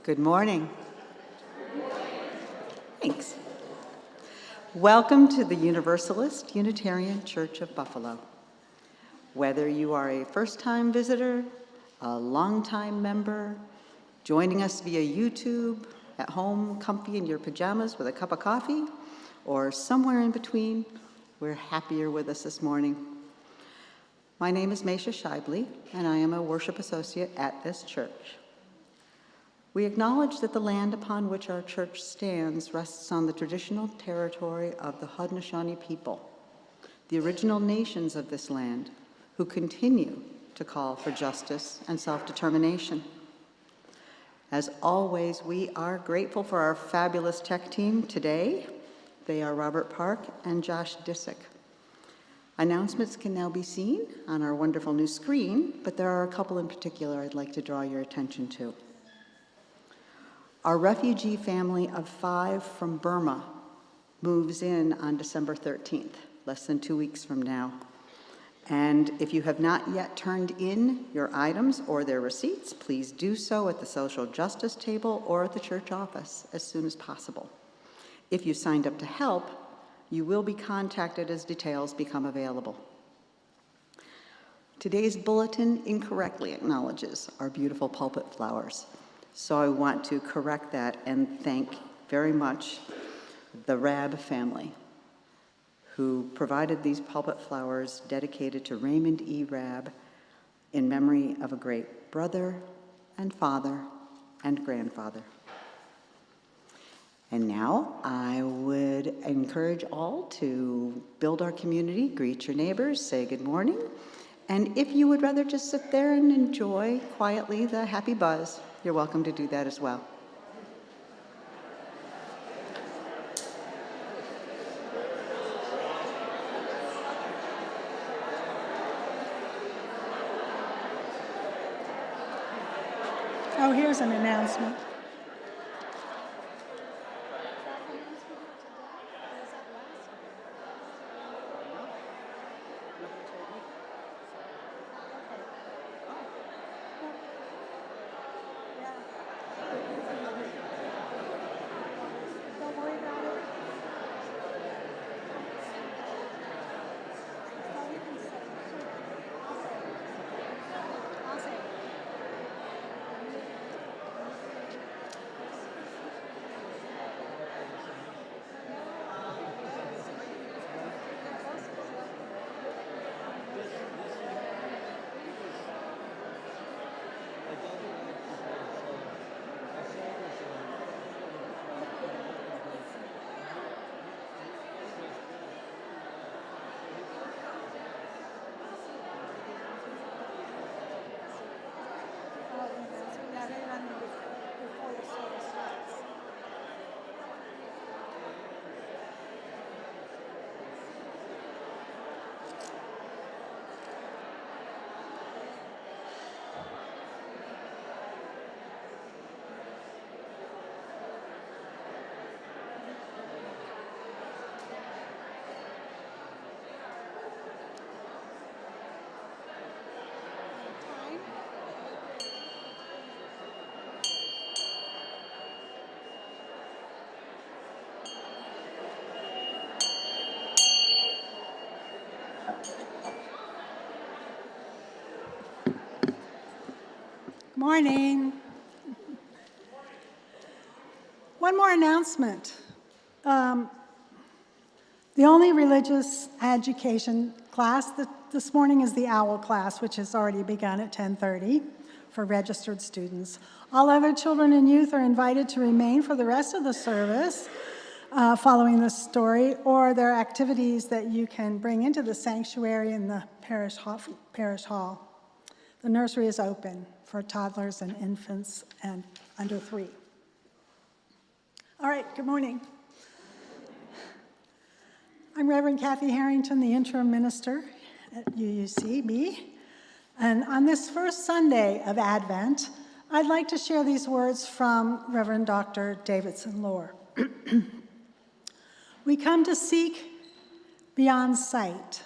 Good morning. Thanks. Welcome to the Universalist Unitarian Church of Buffalo. Whether you are a first-time visitor, a long-time member, joining us via YouTube, at home comfy in your pajamas with a cup of coffee, or somewhere in between, we're happy you're with us this morning. My name is Meisha Shibley, and I am a worship associate at this church. We acknowledge that the land upon which our church stands rests on the traditional territory of the Haudenosaunee people, the original nations of this land, who continue to call for justice and self-determination. As always, we are grateful for our fabulous tech team today. They are Robert Park and Josh Disick. Announcements can now be seen on our wonderful new screen, but there are a couple in particular I'd like to draw your attention to. Our refugee family of 5 from Burma moves in on December 13th, less than 2 weeks from now. And if you have not yet turned in your items or their receipts, please do so at the social justice table or at the church office as soon as possible. If you signed up to help, you will be contacted as details become available. Today's bulletin incorrectly acknowledges our beautiful pulpit flowers. So I want to correct that and thank very much the Rabb family who provided these pulpit flowers dedicated to Raymond E. Rabb in memory of a great brother and father and grandfather. And now I would encourage all to build our community, greet your neighbors, say good morning. And if you would rather just sit there and enjoy quietly the happy buzz, you're welcome to do that as well. Oh, here's an announcement. Morning. One more announcement. The only religious education class this morning is the OWL class, which has already begun at 10:30 for registered students. All other children and youth are invited to remain for the rest of the service following this story, or there are activities that you can bring into the sanctuary in the parish hall. The nursery is open for toddlers and infants and under 3. All right, good morning. I'm Reverend Cathy Harrington, the interim minister at UUCB. And on this first Sunday of Advent, I'd like to share these words from Reverend Dr. Davidson Lohr. We come to seek beyond sight,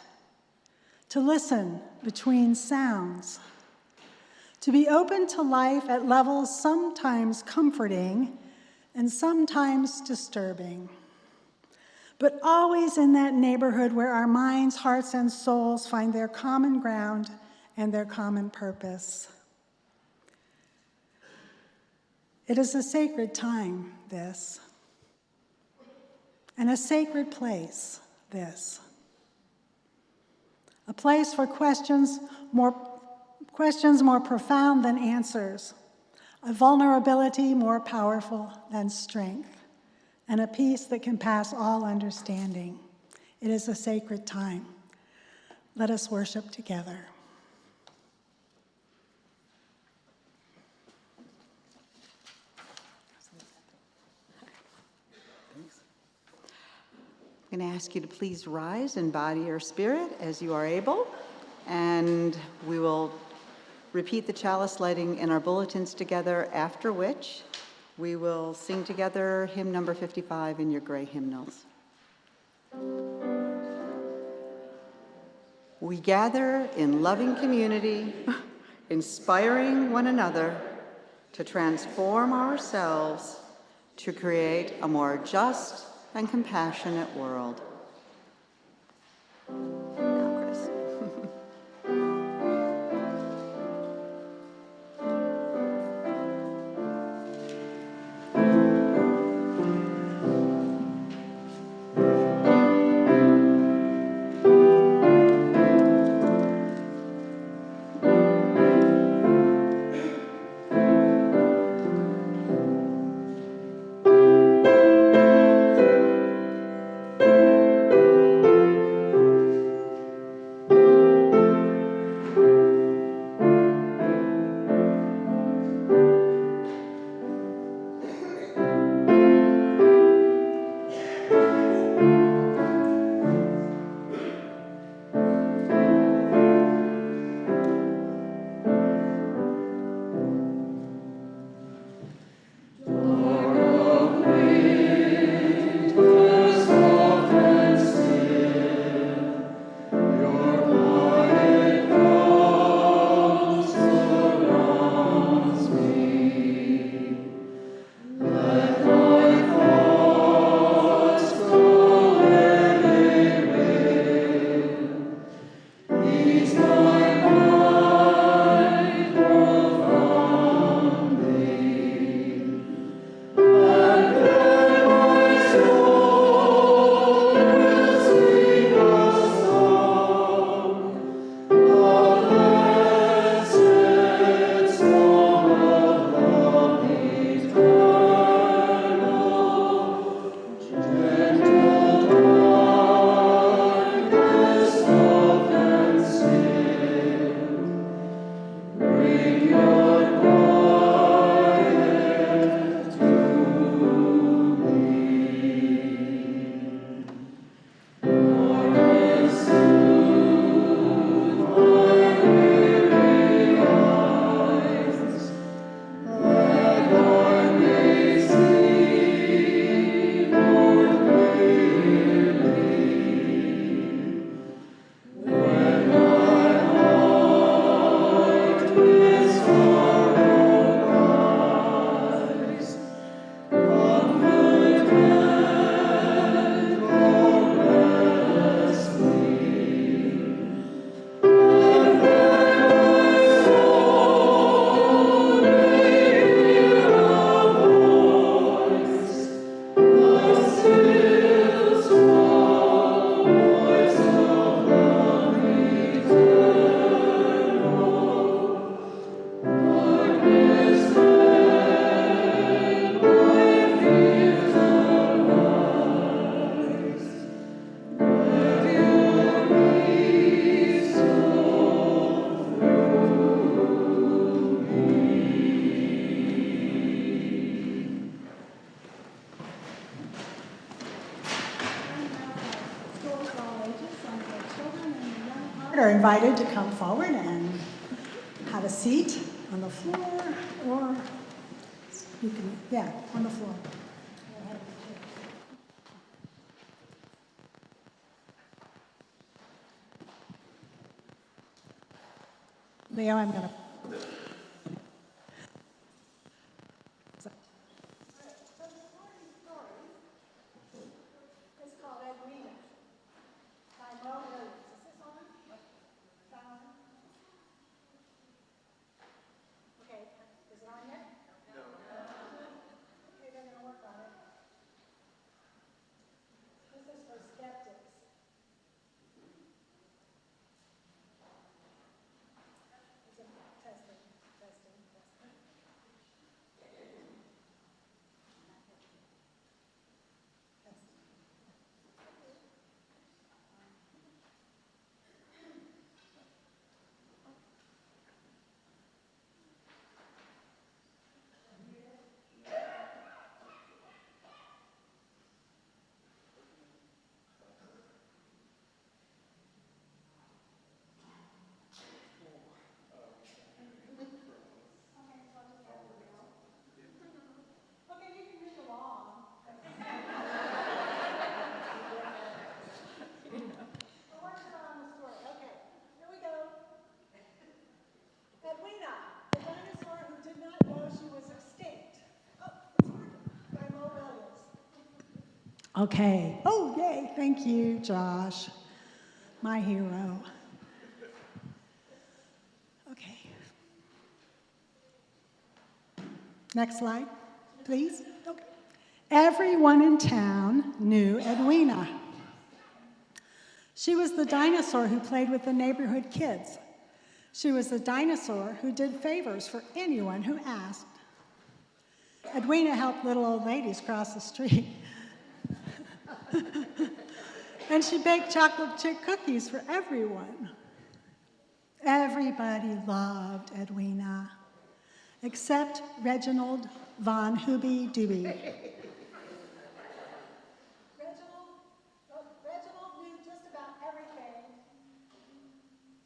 to listen between sounds, To be open to life at levels sometimes comforting and sometimes disturbing, but always in that neighborhood where our minds, hearts, and souls find their common ground and their common purpose. It is a sacred time, this, and a sacred place, this. A place for questions more profound than answers, a vulnerability more powerful than strength, and a peace that can pass all understanding. It is a sacred time. Let us worship together. I'm going to ask you to please rise in body or spirit as you are able, and we will repeat the chalice lighting in our bulletins together, after which we will sing together hymn number 55 in your gray hymnals. We gather in loving community, inspiring one another to transform ourselves to create a more just and compassionate world. Now, Chris. Are invited to come forward and have a seat on the floor, or you can, on the floor. Leo, I'm going to Okay. Oh, yay. Thank you, Josh. My hero. Okay. Next slide, please. Okay. Everyone in town knew Edwina. She was the dinosaur who played with the neighborhood kids. She was the dinosaur who did favors for anyone who asked. Edwina helped little old ladies cross the street. And she baked chocolate chip cookies for everyone. Everybody loved Edwina, except Reginald von Hooby Dooby. Reginald knew just about everything.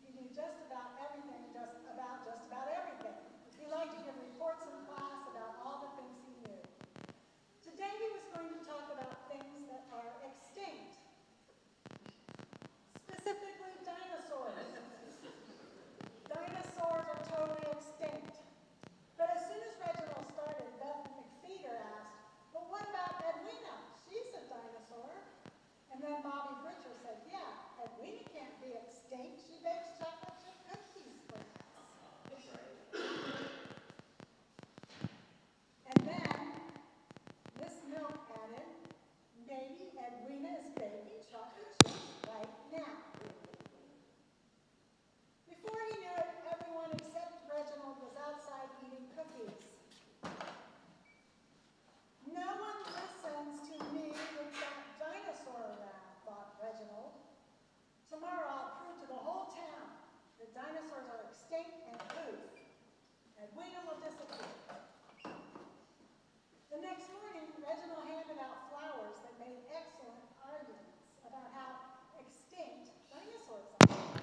He knew just about everything, just about everything. He liked to give reports in class about all the things he knew. Today he was going to talk about things that are extinct, specifically dinosaurs. Dinosaurs are totally extinct. But as soon as Reginald started, Beth McFeeder asked, "But what about Edwina? She's a dinosaur." And then Bobby Bridger said, "Yeah, Edwina can't be extinct. She bakes chocolate chip cookies for us." And then Miss Milk added, "Maybe Edwina is baking chocolate chips right now." Before he knew it, everyone except Reginald was outside eating cookies. "No one listens to me with that dinosaur around," thought Reginald. "Tomorrow I'll prove to the whole town that dinosaurs are extinct and poof. Edwina will disappear." The next morning, Reginald handed out flowers that made excellent arguments about how extinct dinosaurs are.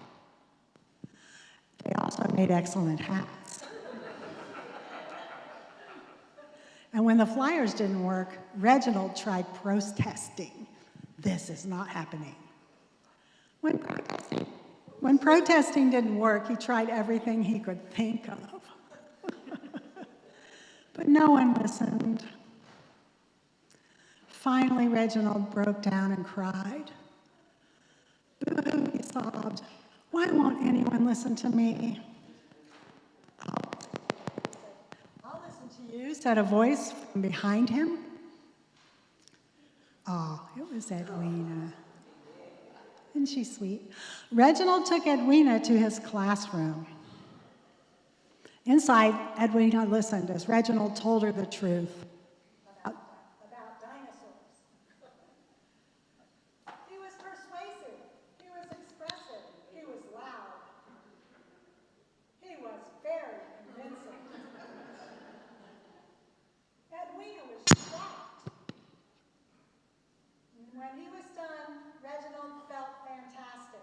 They also made excellent hats. And when the flyers didn't work, Reginald tried protesting. "This is not happening." When protesting didn't work, he tried everything he could think of. But no one listened. Finally, Reginald broke down and cried. "Boo," he sobbed. "Why won't anyone listen to me?" "I'll listen to you," said a voice from behind him. Oh, it was Edwina. Isn't she sweet? Reginald took Edwina to his classroom. Inside, Edwina listened as Reginald told her the truth about dinosaurs. He was persuasive, he was expressive, he was loud. He was very convincing. Edwina was shocked. When he was done, Reginald felt fantastic.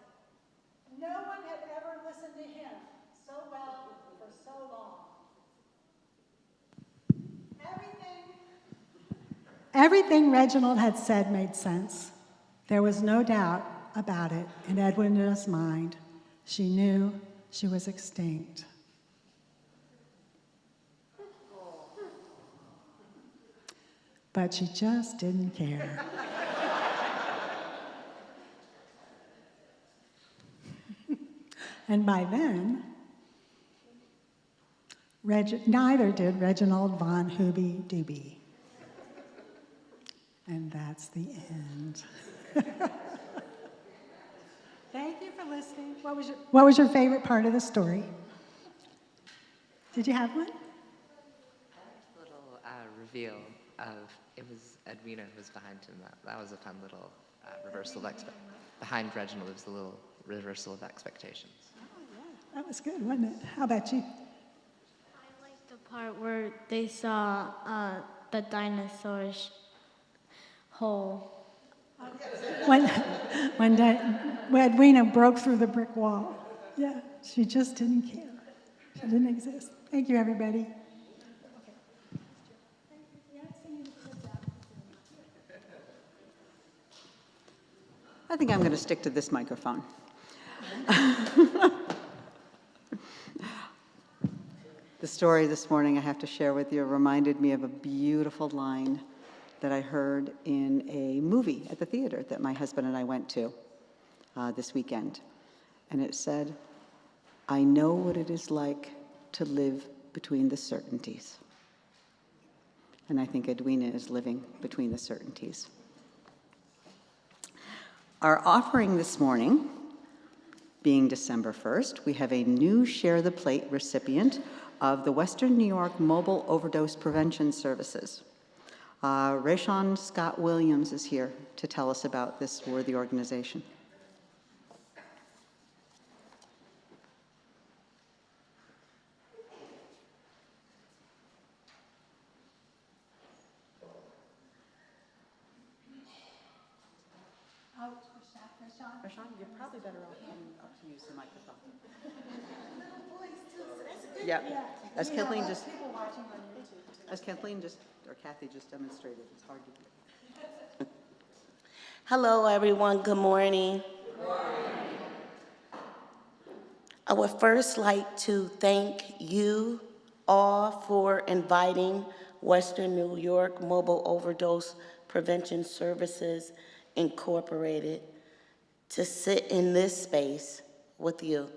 No one had ever listened to him so well for so long. Everything Reginald had said made sense. There was no doubt about it in Edwina's mind. She knew she was extinct. But she just didn't care. And by then, neither did Reginald von Hooby Dooby. And that's the end. Thank you for listening. What was your favorite part of the story? Did you have one? Little reveal of it was Edwina who was behind him. That was a fun little reversal of behind Reginald. It was a little reversal of expectations. Oh, yeah. That was good, wasn't it? How about you? I liked the part where they saw the dinosaur's hole. When Edwina broke through the brick wall. Yeah, she just didn't care. She didn't exist. Thank you, everybody. I think I'm going to stick to this microphone. The story this morning I have to share with you reminded me of a beautiful line that I heard in a movie at the theater that my husband and I went to this weekend. And it said, "I know what it is like to live between the certainties." And I think Edwina is living between the certainties. Our offering this morning, being December 1st, we have a new Share the Plate recipient of the Western New York Mobile Overdose Prevention Services. Rayshon Scott Williams is here to tell us about this worthy organization. Rayshon, you're probably better off coming up to use the microphone. Yeah, as Kathleen just, or Cathy just demonstrated, it's hard to hear. Hello, everyone. Good morning. Good morning. I would first like to thank you all for inviting Western New York Mobile Overdose Prevention Services Incorporated to sit in this space with you.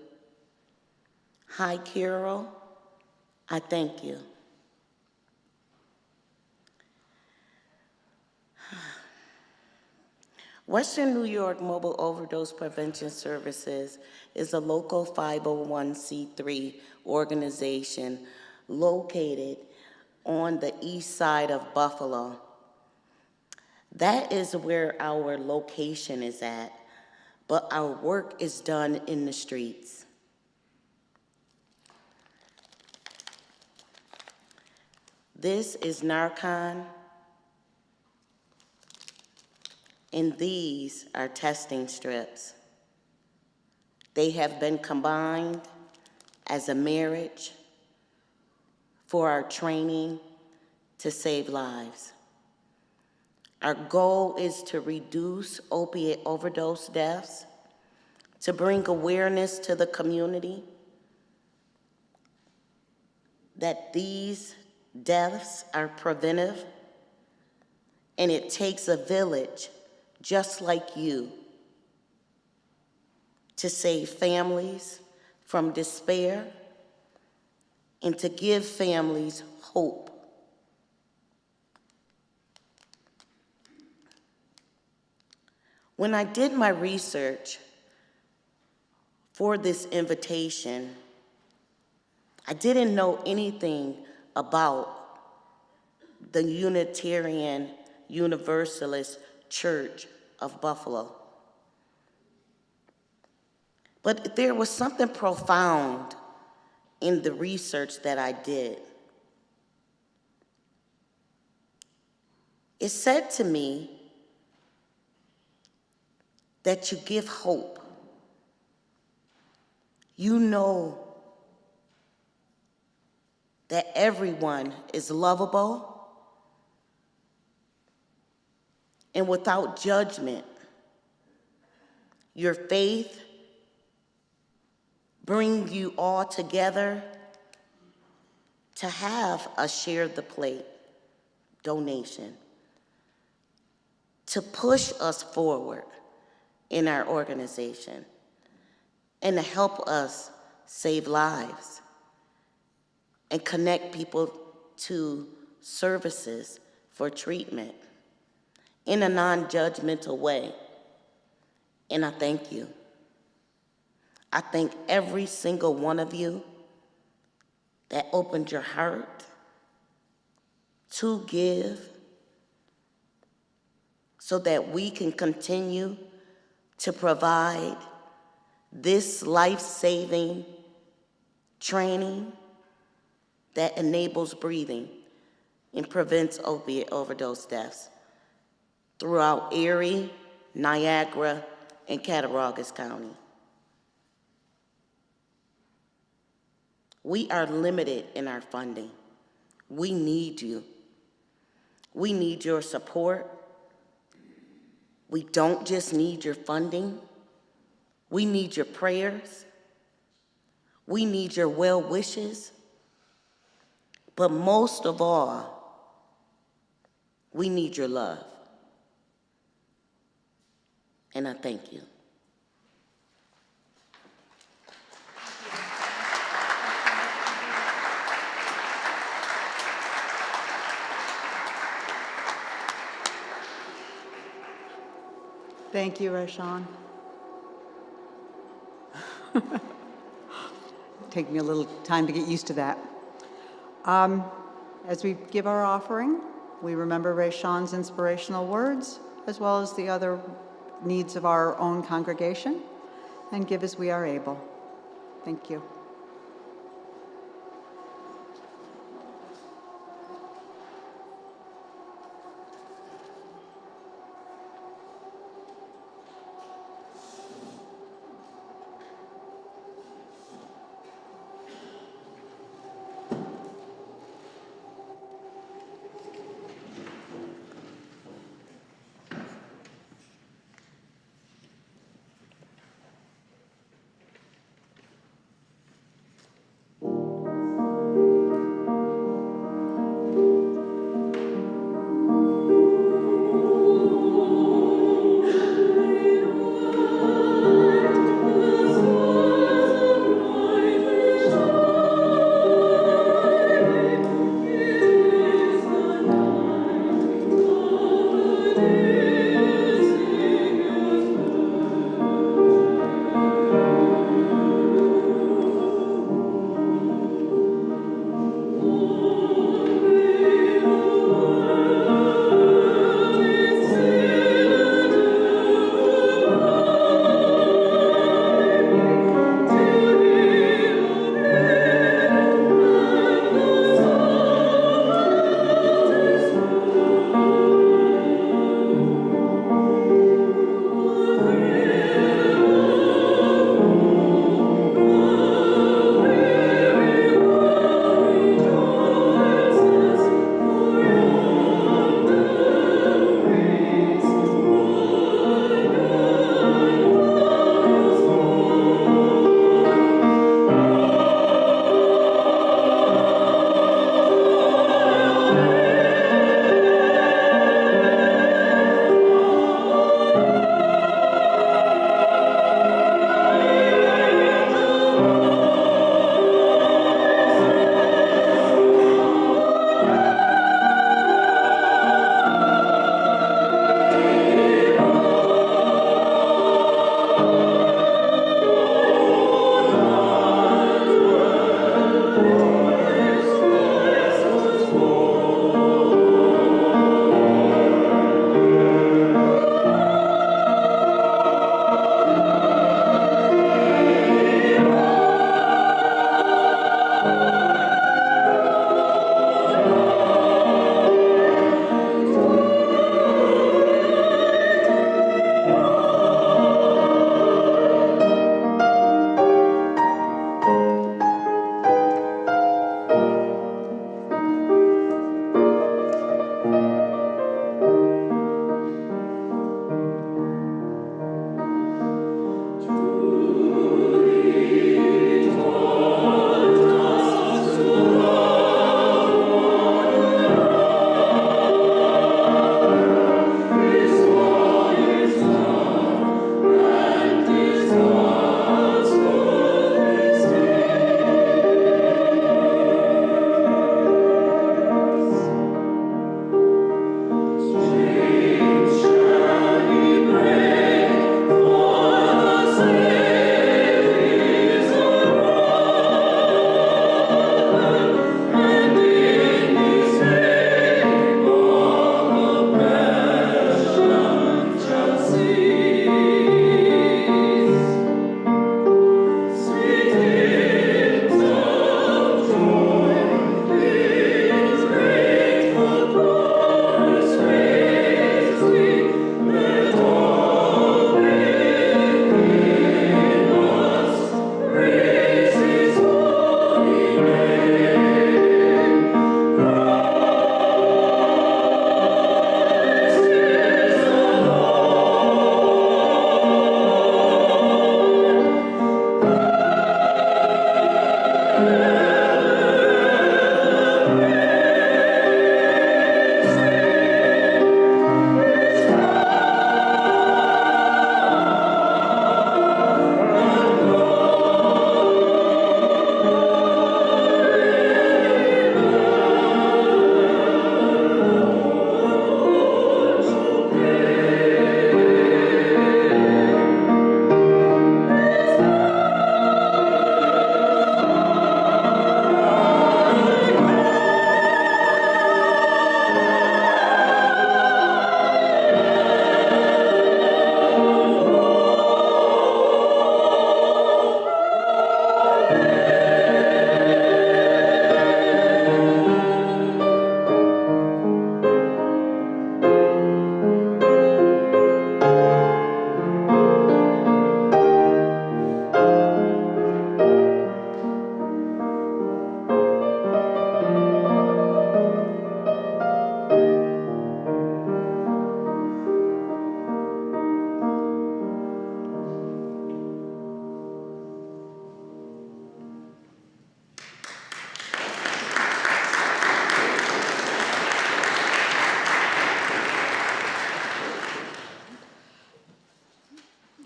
Hi, Carol. I thank you. Western New York Mobile Overdose Prevention Services is a local 501c3 organization located on the east side of Buffalo. That is where our location is at, but our work is done in the streets. This is Narcan, and these are testing strips. They have been combined as a marriage for our training to save lives. Our goal is to reduce opiate overdose deaths, to bring awareness to the community that these deaths are preventive, and it takes a village just like you to save families from despair and to give families hope. When I did my research for this invitation, I didn't know anything about the Unitarian Universalist Church of Buffalo. But there was something profound in the research that I did. It said to me that you give hope. You know that everyone is lovable and without judgment. Your faith brings you all together to have a Share the Plate donation to push us forward in our organization and to help us save lives and connect people to services for treatment in a non-judgmental way. And I thank you. I thank every single one of you that opened your heart to give so that we can continue to provide this life-saving training that enables breathing and prevents opiate overdose deaths throughout Erie, Niagara, and Cattaraugus County. We are limited in our funding. We need you. We need your support. We don't just need your funding. We need your prayers. We need your well wishes. But most of all, We need your love. And I thank you. Thank you, Rashawn. Take me a little time to get used to that. As we give our offering, we remember Rashawn's inspirational words, as well as the other needs of our own congregation, and give as we are able. Thank you.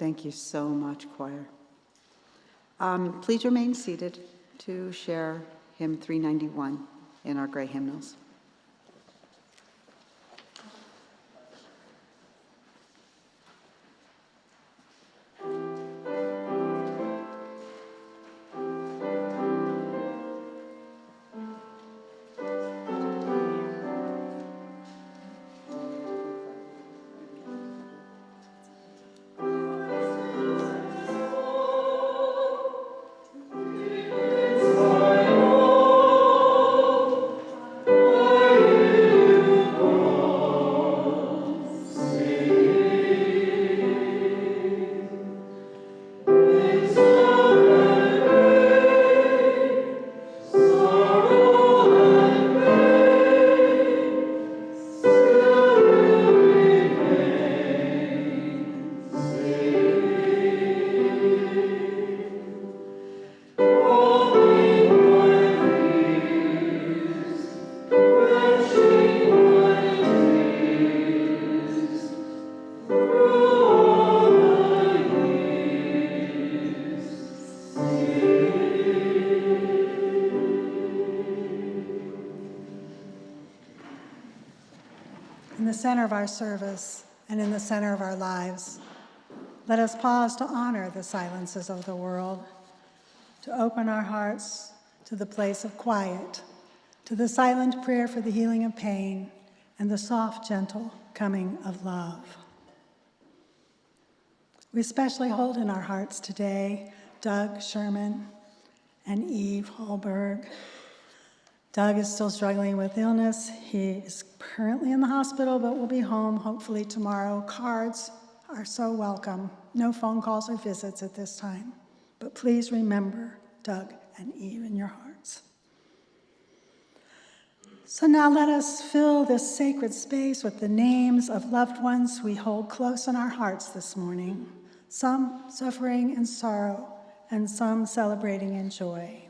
Thank you so much, choir. Please remain seated to share hymn 391 in our gray hymnals. In the center of our service and in the center of our lives, let us pause to honor the silences of the world, to open our hearts to the place of quiet, to the silent prayer for the healing of pain and the soft, gentle coming of love. We especially hold in our hearts today Doug Sherman and Eve Hallberg. Doug is still struggling with illness. He is currently in the hospital, but will be home hopefully tomorrow. Cards are so welcome. No phone calls or visits at this time. But please remember Doug and Eve in your hearts. So now let us fill this sacred space with the names of loved ones we hold close in our hearts this morning, some suffering in sorrow and some celebrating in joy.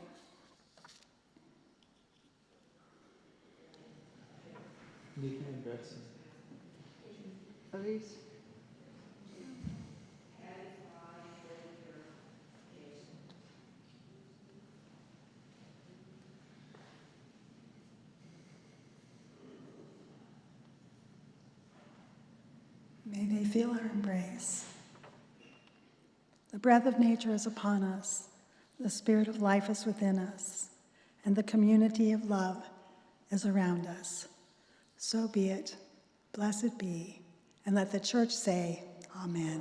Elise? May they feel our embrace. The breath of nature is upon us, the spirit of life is within us, and the community of love is around us. So be it, blessed be, and let the church say, Amen.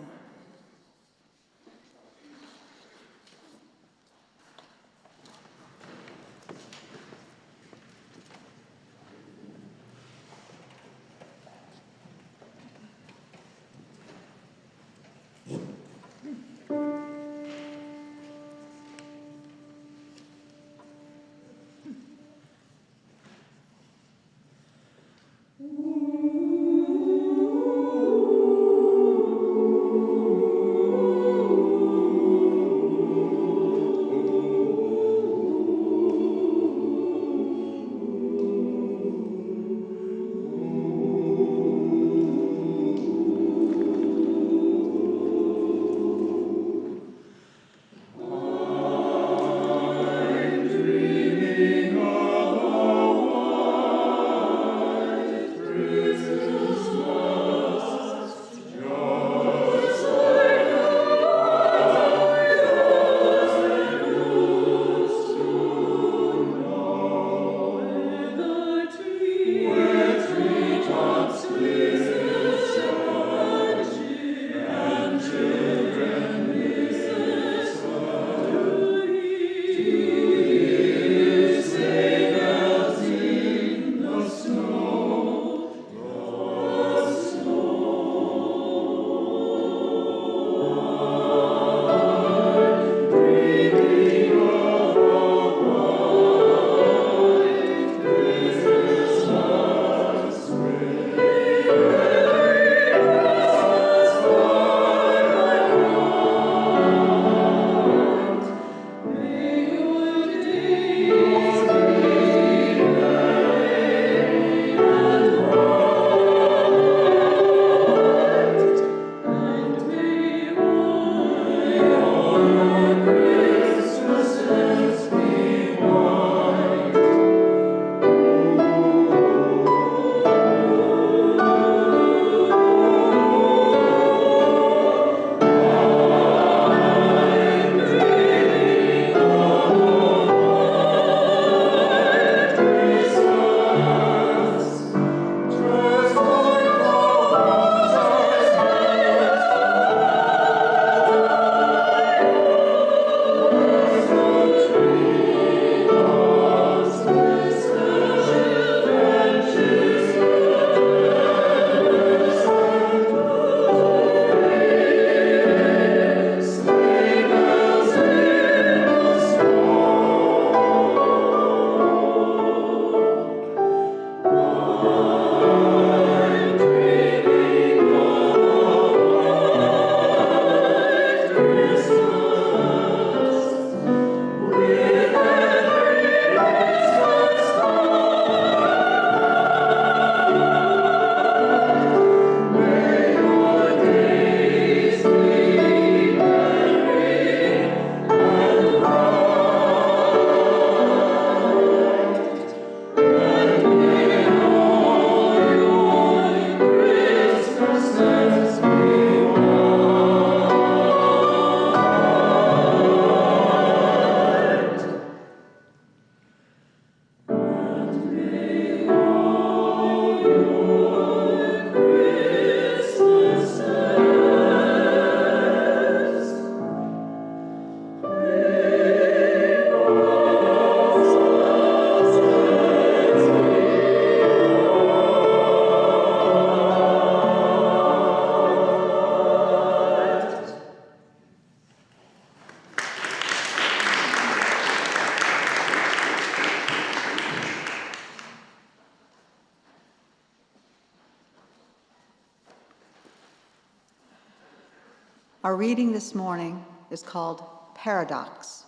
Our reading this morning is called Paradox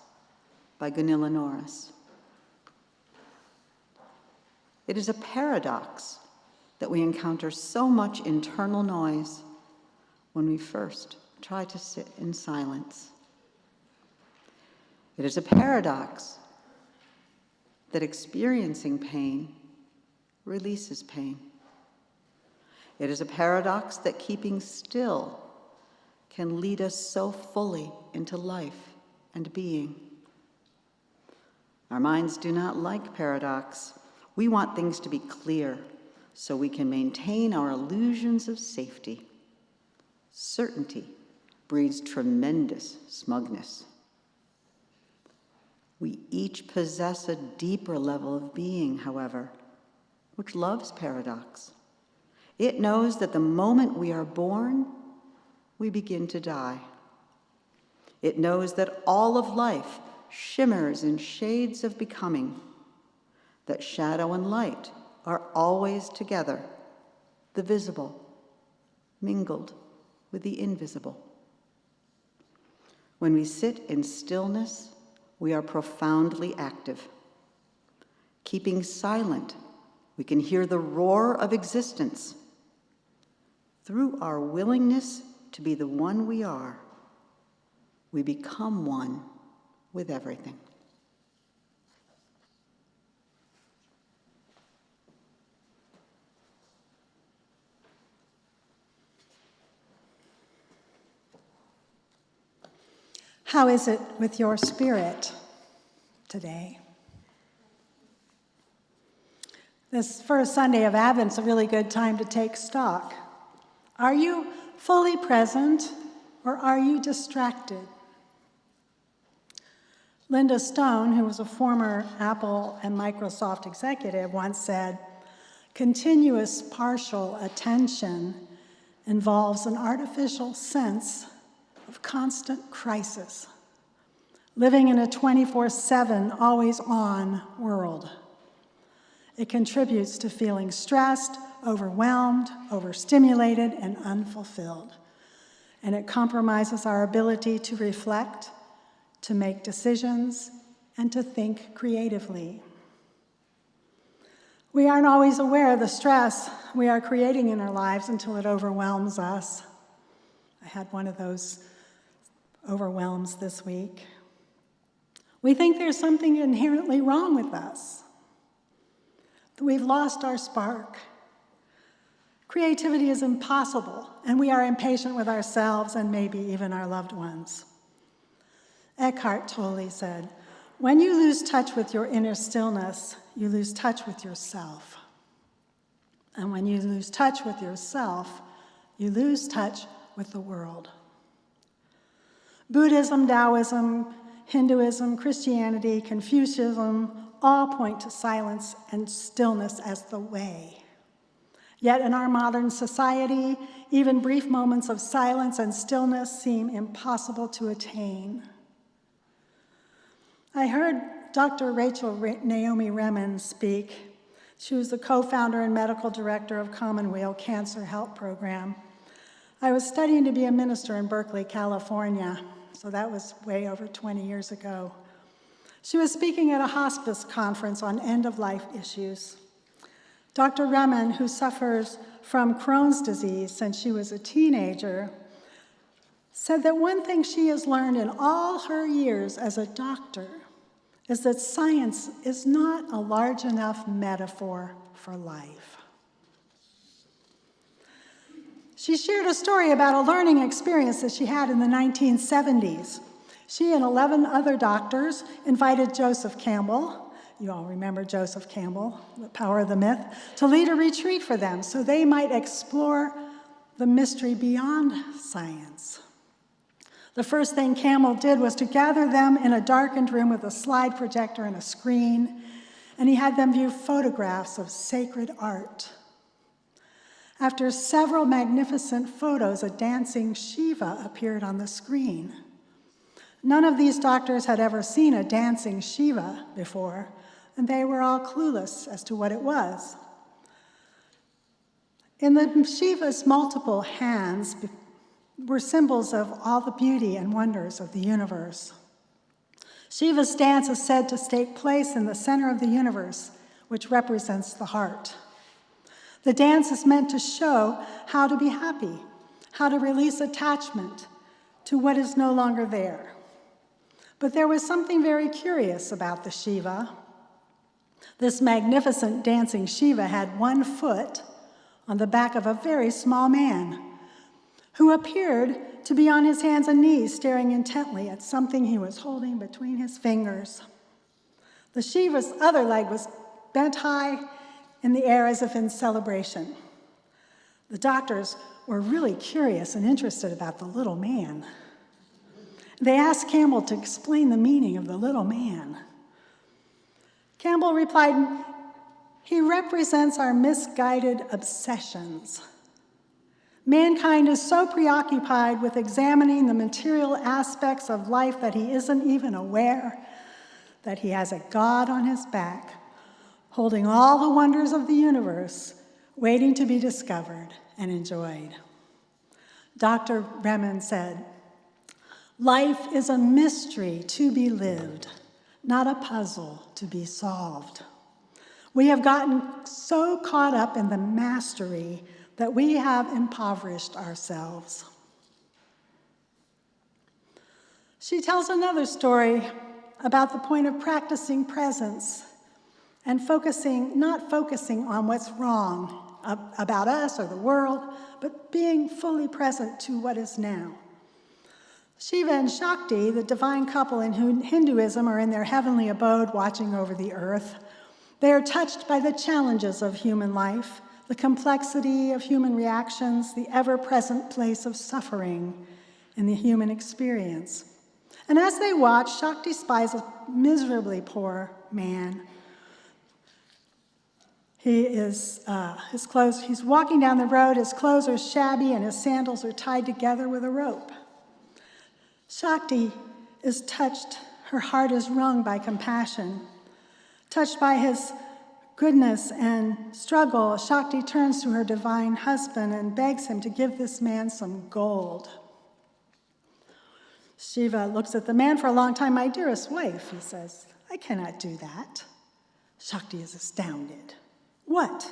by Gunilla Norris. It is a paradox that we encounter so much internal noise when we first try to sit in silence. It is a paradox that experiencing pain releases pain. It is a paradox that keeping still can lead us so fully into life and being. Our minds do not like paradox. We want things to be clear so we can maintain our illusions of safety. Certainty breeds tremendous smugness. We each possess a deeper level of being, however, which loves paradox. It knows that the moment we are born, we begin to die. It knows that all of life shimmers in shades of becoming, that shadow and light are always together, the visible mingled with the invisible. When we sit in stillness, we are profoundly active. Keeping silent, we can hear the roar of existence. Through our willingness to be the one we are, we become one with everything. How is it with your spirit today? This first Sunday of Advent is a really good time to take stock. Are you fully present or are you distracted? Linda Stone, who was a former Apple and Microsoft executive, once said, "Continuous partial attention involves an artificial sense of constant crisis, living in a 24/7, always-on world. It contributes to feeling stressed, overwhelmed, overstimulated, and unfulfilled. And it compromises our ability to reflect, to make decisions, and to think creatively. We aren't always aware of the stress we are creating in our lives until it overwhelms us. I had one of those overwhelms this week. We think there's something inherently wrong with us, that we've lost our spark. Creativity is impossible, and we are impatient with ourselves and maybe even our loved ones. Eckhart Tolle said, "When you lose touch with your inner stillness, you lose touch with yourself. And when you lose touch with yourself, you lose touch with the world." Buddhism, Taoism, Hinduism, Christianity, Confucianism all point to silence and stillness as the way. Yet in our modern society, even brief moments of silence and stillness seem impossible to attain. I heard Dr. Rachel Naomi Remen speak. She was the co-founder and medical director of Commonweal Cancer Help Program. I was studying to be a minister in Berkeley, California, so that was way over 20 years ago. She was speaking at a hospice conference on end-of-life issues. Dr. Remen, who suffers from Crohn's disease since she was a teenager, said that one thing she has learned in all her years as a doctor is that science is not a large enough metaphor for life. She shared a story about a learning experience that she had in the 1970s. She and 11 other doctors invited Joseph Campbell, you all remember Joseph Campbell, The Power of the Myth, to lead a retreat for them so they might explore the mystery beyond science. The first thing Campbell did was to gather them in a darkened room with a slide projector and a screen, and he had them view photographs of sacred art. After several magnificent photos, a dancing Shiva appeared on the screen. None of these doctors had ever seen a dancing Shiva before, and they were all clueless as to what it was. In the Shiva's multiple hands were symbols of all the beauty and wonders of the universe. Shiva's dance is said to take place in the center of the universe, which represents the heart. The dance is meant to show how to be happy, how to release attachment to what is no longer there. But there was something very curious about the Shiva. This magnificent dancing Shiva had one foot on the back of a very small man who appeared to be on his hands and knees staring intently at something he was holding between his fingers. The Shiva's other leg was bent high in the air as if in celebration. The doctors were really curious and interested about the little man. They asked Campbell to explain the meaning of the little man. Campbell replied, "He represents our misguided obsessions. Mankind is so preoccupied with examining the material aspects of life that he isn't even aware that he has a God on his back, holding all the wonders of the universe, waiting to be discovered and enjoyed." Dr. Remen said, "Life is a mystery to be lived, not a puzzle to be solved. We have gotten so caught up in the mastery that we have impoverished ourselves." She tells another story about the point of practicing presence and not focusing on what's wrong about us or the world, but being fully present to what is now. Shiva and Shakti, the divine couple in Hinduism, are in their heavenly abode watching over the earth. They are touched by the challenges of human life, the complexity of human reactions, the ever-present place of suffering in the human experience. And as they watch, Shakti spies a miserably poor man. He's walking down the road, his clothes are shabby, and his sandals are tied together with a rope. Shakti is touched, her heart is wrung by compassion. Touched by his goodness and struggle, Shakti turns to her divine husband and begs him to give this man some gold. Shiva looks at the man for a long time. "My dearest wife," he says, "I cannot do that." Shakti is astounded. "What?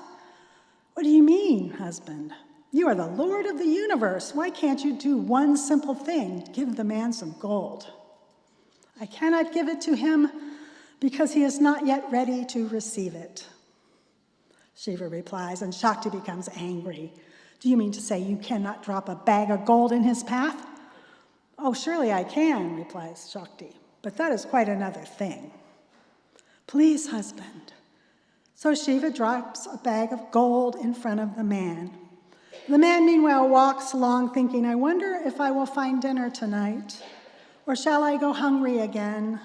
What do you mean, husband? You are the Lord of the universe. Why can't you do one simple thing? Give the man some gold." "I cannot give it to him because he is not yet ready to receive it," Shiva replies, and Shakti becomes angry. "Do you mean to say you cannot drop a bag of gold in his path?" "Oh, surely I can," replies Shakti, "but that is quite another thing." "Please, husband." So Shiva drops a bag of gold in front of the man. The man, meanwhile, walks along thinking, "I wonder if I will find dinner tonight, or shall I go hungry again?"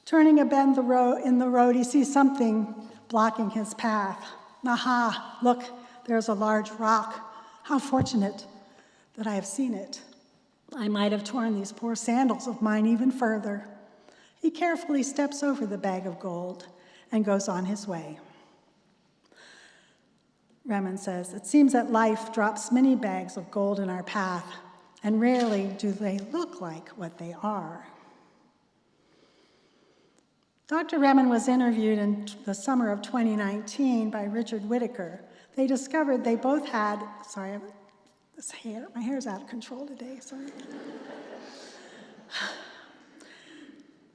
Turning a bend in the road, he sees something blocking his path. "Aha, look, there's a large rock. How fortunate that I have seen it. I might have torn these poor sandals of mine even further." He carefully steps over the bag of gold and goes on his way. Remen says, "It seems that life drops many bags of gold in our path, and rarely do they look like what they are." Dr. Remen was interviewed in the summer of 2019 by Richard Whitaker. They discovered they both had, my hair's out of control today, sorry.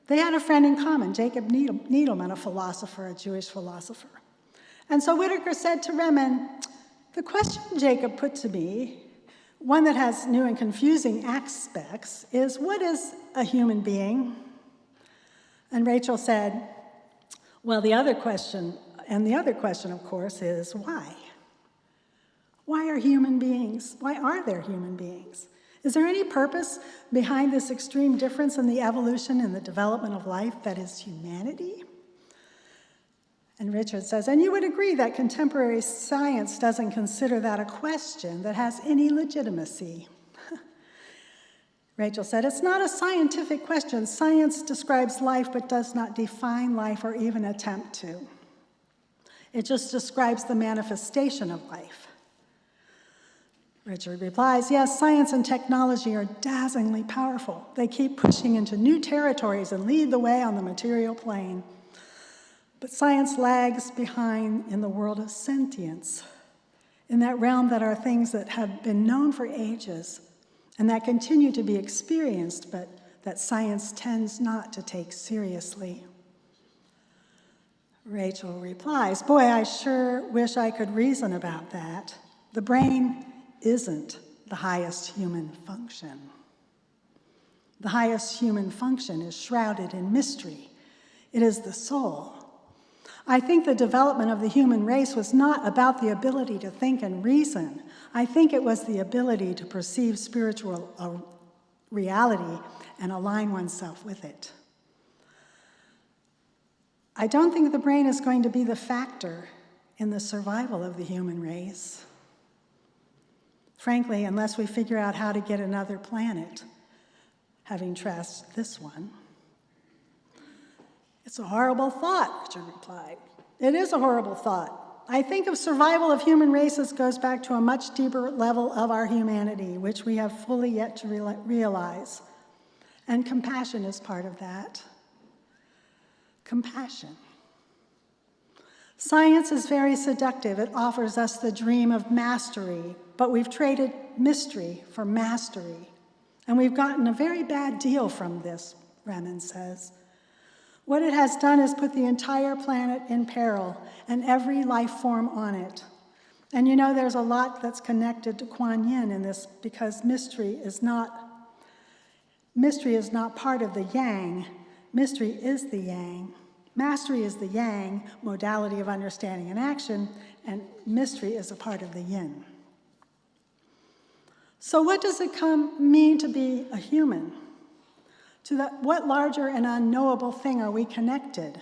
They had a friend in common, Jacob Needleman, a Jewish philosopher. And so Whitaker said to Remen, "The question Jacob put to me, one that has new and confusing aspects, is what is a human being?" And Rachel said, "Well, the other question, of course, is why? Why are there human beings? Is there any purpose behind this extreme difference in the evolution and the development of life that is humanity?" And Richard says, "And you would agree that contemporary science doesn't consider that a question that has any legitimacy." Rachel said, "It's not a scientific question. Science describes life but does not define life or even attempt to. It just describes the manifestation of life." Richard replies, yes, science and technology are dazzlingly powerful. They keep pushing into new territories and lead the way on the material plane. But science lags behind in the world of sentience, in that realm that are things that have been known for ages and that continue to be experienced, but that science tends not to take seriously. Rachel replies, boy, I sure wish I could reason about that. The brain isn't the highest human function. The highest human function is shrouded in mystery. It is the soul. I think the development of the human race was not about the ability to think and reason. I think it was the ability to perceive spiritual reality and align oneself with it. I don't think the brain is going to be the factor in the survival of the human race. Frankly, unless we figure out how to get another planet, having trashed this one. It's a horrible thought, Richard replied. It is a horrible thought. I think of survival of human races goes back to a much deeper level of our humanity, which we have fully yet to realize. And compassion is part of that. Compassion. Science is very seductive. It offers us the dream of mastery, but we've traded mystery for mastery. And we've gotten a very bad deal from this, Remen says. What it has done is put the entire planet in peril and every life form on it. And you know, there's a lot that's connected to Kuan Yin in this because mystery is not part of the yang. Mystery is the yang. Mastery is the yang, modality of understanding and action, and mystery is a part of the yin. So what does it mean to be a human? What larger and unknowable thing are we connected?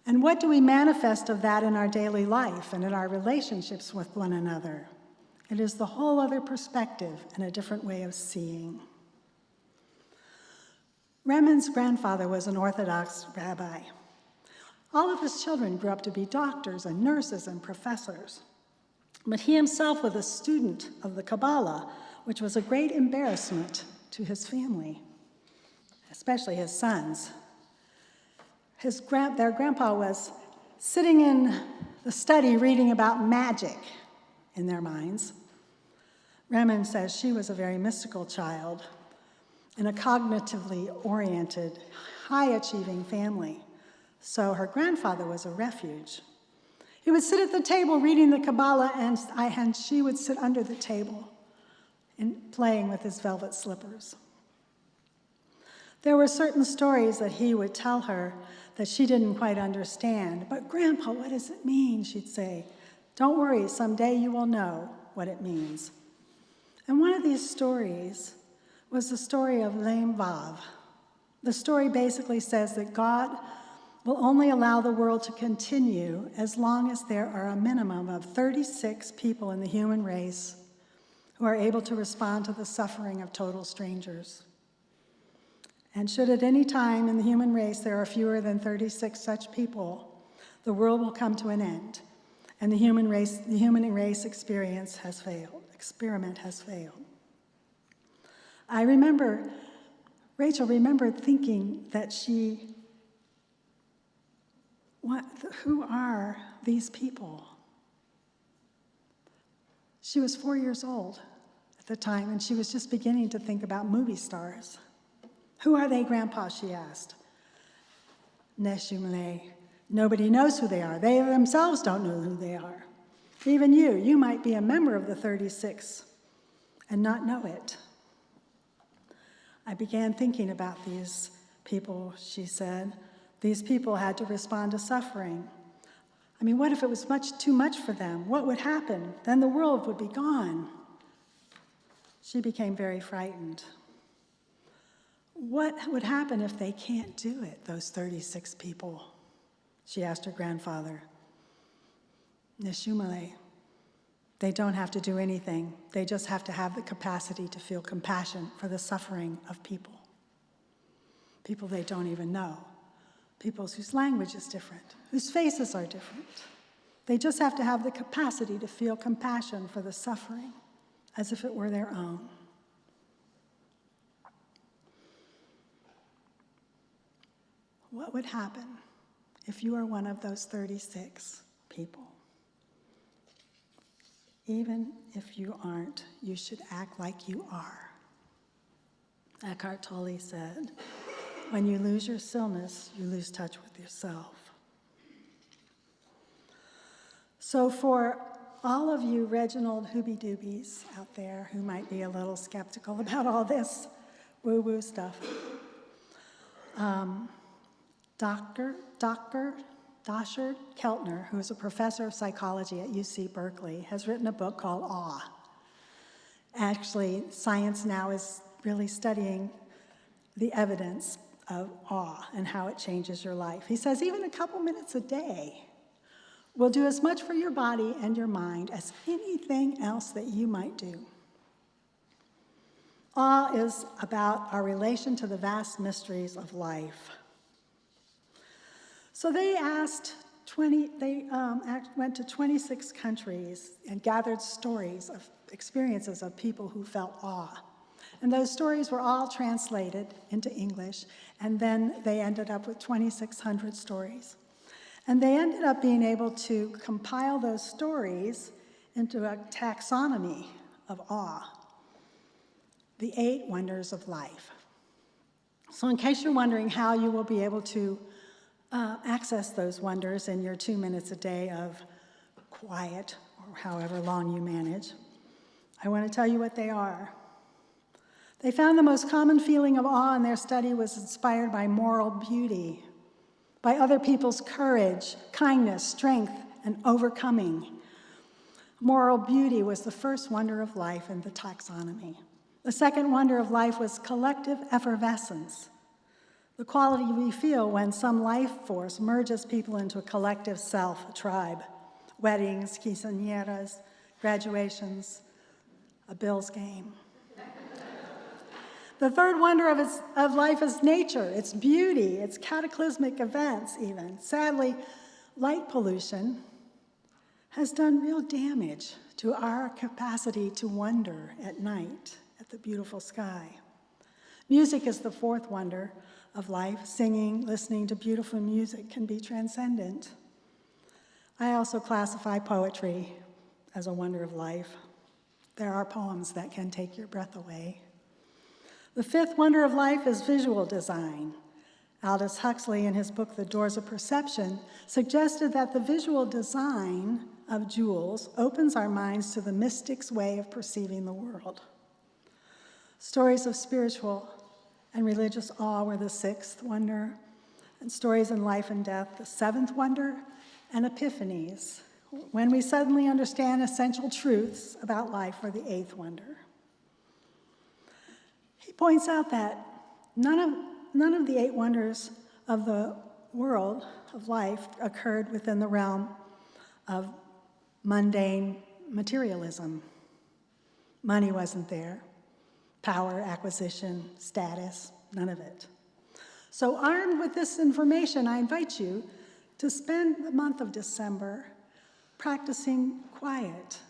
And what do we manifest of that in our daily life and in our relationships with one another? It is the whole other perspective and a different way of seeing. Remen's grandfather was an Orthodox rabbi. All of his children grew up to be doctors and nurses and professors. But he himself was a student of the Kabbalah, which was a great embarrassment to his family, especially his sons. Their grandpa was sitting in the study reading about magic in their minds. Remen says she was a very mystical child in a cognitively oriented, high-achieving family. So her grandfather was a refuge. He would sit at the table reading the Kabbalah, and she would sit under the table and playing with his velvet slippers. There were certain stories that he would tell her that she didn't quite understand. But Grandpa, what does it mean? She'd say. Don't worry, someday you will know what it means. And one of these stories was the story of Lame Vav. The story basically says that God will only allow the world to continue as long as there are a minimum of 36 people in the human race who are able to respond to the suffering of total strangers. And should at any time in the human race there are fewer than 36 such people, the world will come to an end, and the human race experiment has failed. Rachel remembered thinking that who are these people? She was 4 years old at the time, and she was just beginning to think about movie stars. Who are they, Grandpa? She asked. Neshumale. Nobody knows who they are. They themselves don't know who they are. Even you might be a member of the 36 and not know it. I began thinking about these people, she said. These people had to respond to suffering. I mean, what if it was too much for them? What would happen? Then the world would be gone. She became very frightened. What would happen if they can't do it, those 36 people? She asked her grandfather. Neshumale. They don't have to do anything. They just have to have the capacity to feel compassion for the suffering of people. People they don't even know. People whose language is different, whose faces are different. They just have to have the capacity to feel compassion for the suffering as if it were their own. What would happen if you are one of those 36 people? Even if you aren't, you should act like you are. Eckhart Tolle said, when you lose your stillness, you lose touch with yourself. So for all of you Reginald Hooby-Doobies out there who might be a little skeptical about all this woo-woo stuff, Dr. Doshard Keltner, who is a professor of psychology at UC Berkeley, has written a book called Awe. Actually, science now is really studying the evidence of awe and how it changes your life. He says even a couple minutes a day will do as much for your body and your mind as anything else that you might do. Awe is about our relation to the vast mysteries of life. So they went to 26 countries and gathered stories of experiences of people who felt awe. And those stories were all translated into English, and then they ended up with 2,600 stories. And they ended up being able to compile those stories into a taxonomy of awe, the 8 wonders of life. So in case you're wondering how you will be able to access those wonders in your 2 minutes a day of quiet, or however long you manage, I want to tell you what they are. They found the most common feeling of awe in their study was inspired by moral beauty, by other people's courage, kindness, strength, and overcoming. Moral beauty was the first wonder of life in the taxonomy. The second wonder of life was collective effervescence, the quality we feel when some life force merges people into a collective self, a tribe. Weddings, quinceañeras, graduations, a Bills game. The third wonder of life is nature, its beauty, its cataclysmic events even. Sadly, light pollution has done real damage to our capacity to wonder at night at the beautiful sky. Music is the fourth wonder of life. Singing, listening to beautiful music can be transcendent. I also classify poetry as a wonder of life. There are poems that can take your breath away. The fifth wonder of life is visual design. Aldous Huxley, in his book, The Doors of Perception, suggested that the visual design of jewels opens our minds to the mystic's way of perceiving the world. Stories of spiritual and religious awe were the sixth wonder, and stories in life and death, the seventh wonder, and epiphanies, when we suddenly understand essential truths about life, were the eighth wonder. He points out that none of the 8 wonders of the world of life occurred within the realm of mundane materialism. Money wasn't there. Power, acquisition, status, none of it. So armed with this information, I invite you to spend the month of December practicing quiet,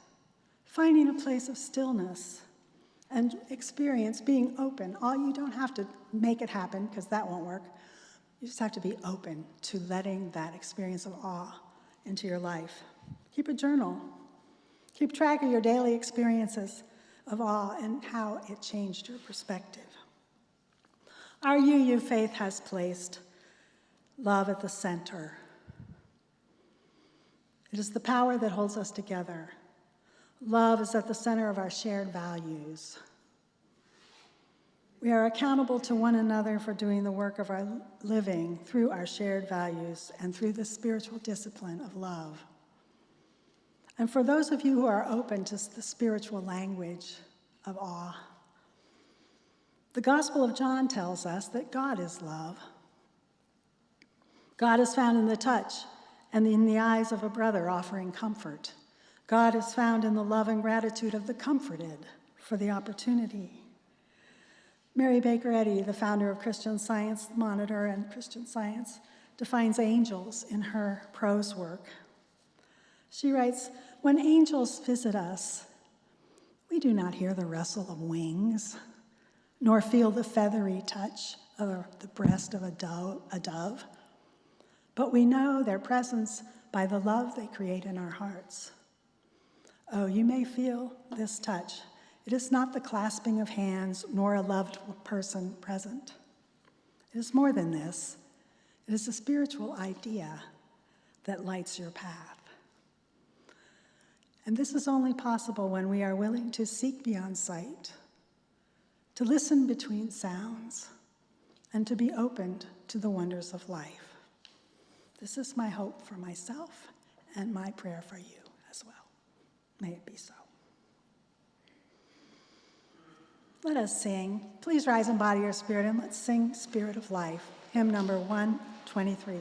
finding a place of stillness, and experience being open. You don't have to make it happen, because that won't work. You just have to be open to letting that experience of awe into your life. Keep a journal. Keep track of your daily experiences of awe and how it changed your perspective. Our UU faith has placed love at the center. It is the power that holds us together. Love is at the center of our shared values. We are accountable to one another for doing the work of our living through our shared values and through the spiritual discipline of love. And for those of you who are open to the spiritual language of awe, the Gospel of John tells us that God is love. God is found in the touch and in the eyes of a brother offering comfort. God is found in the love and gratitude of the comforted for the opportunity. Mary Baker Eddy, the founder of Christian Science Monitor and Christian Science, defines angels in her prose work. She writes, "When angels visit us, We do not hear the rustle of wings, nor feel the feathery touch of the breast of a dove, but we know their presence by the love they create in our hearts. Oh, you may feel this touch. It is not the clasping of hands, nor a loved person present. It is more than this. It is a spiritual idea that lights your path. And this is only possible when we are willing to seek beyond sight, to listen between sounds, and to be opened to the wonders of life. This is my hope for myself and my prayer for you as well. May it be so. Let us sing. Please rise in body or spirit, and let's sing Spirit of Life, hymn number 123.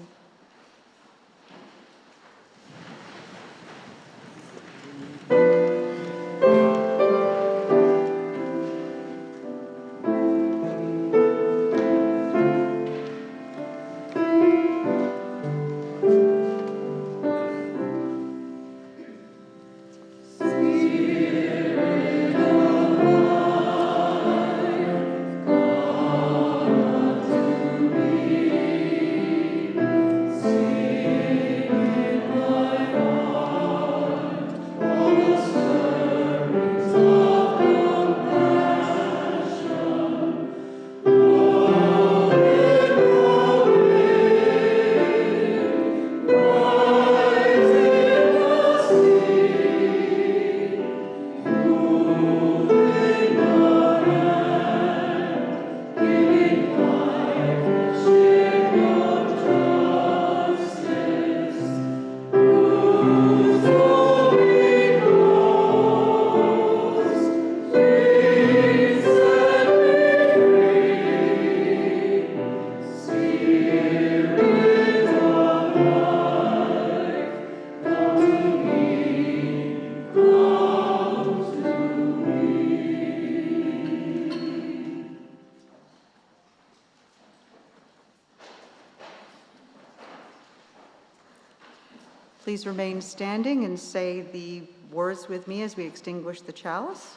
Please remain standing and say the words with me as we extinguish the chalice.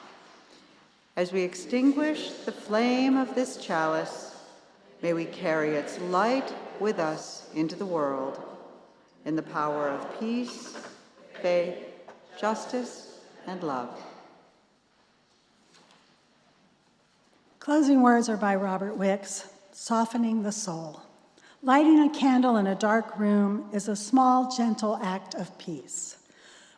As we extinguish the flame of this chalice, may we carry its light with us into the world, in the power of peace, faith, justice, and love. Closing words are by Robert Wicks, Softening the Soul. Lighting a candle in a dark room is a small, gentle act of peace.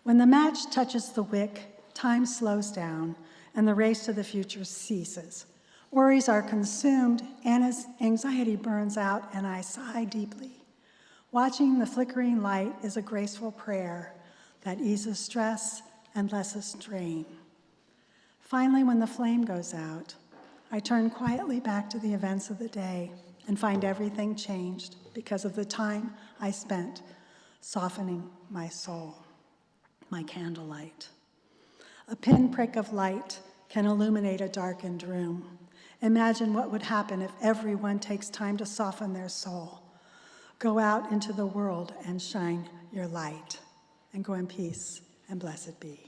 When the match touches the wick, time slows down and the race to the future ceases. Worries are consumed and as anxiety burns out, and I sigh deeply. Watching the flickering light is a graceful prayer that eases stress and lessens strain. Finally, when the flame goes out, I turn quietly back to the events of the day and find everything changed because of the time I spent softening my soul, my candlelight. A pinprick of light can illuminate a darkened room. Imagine what would happen if everyone takes time to soften their soul. Go out into the world and shine your light, and go in peace, and blessed be.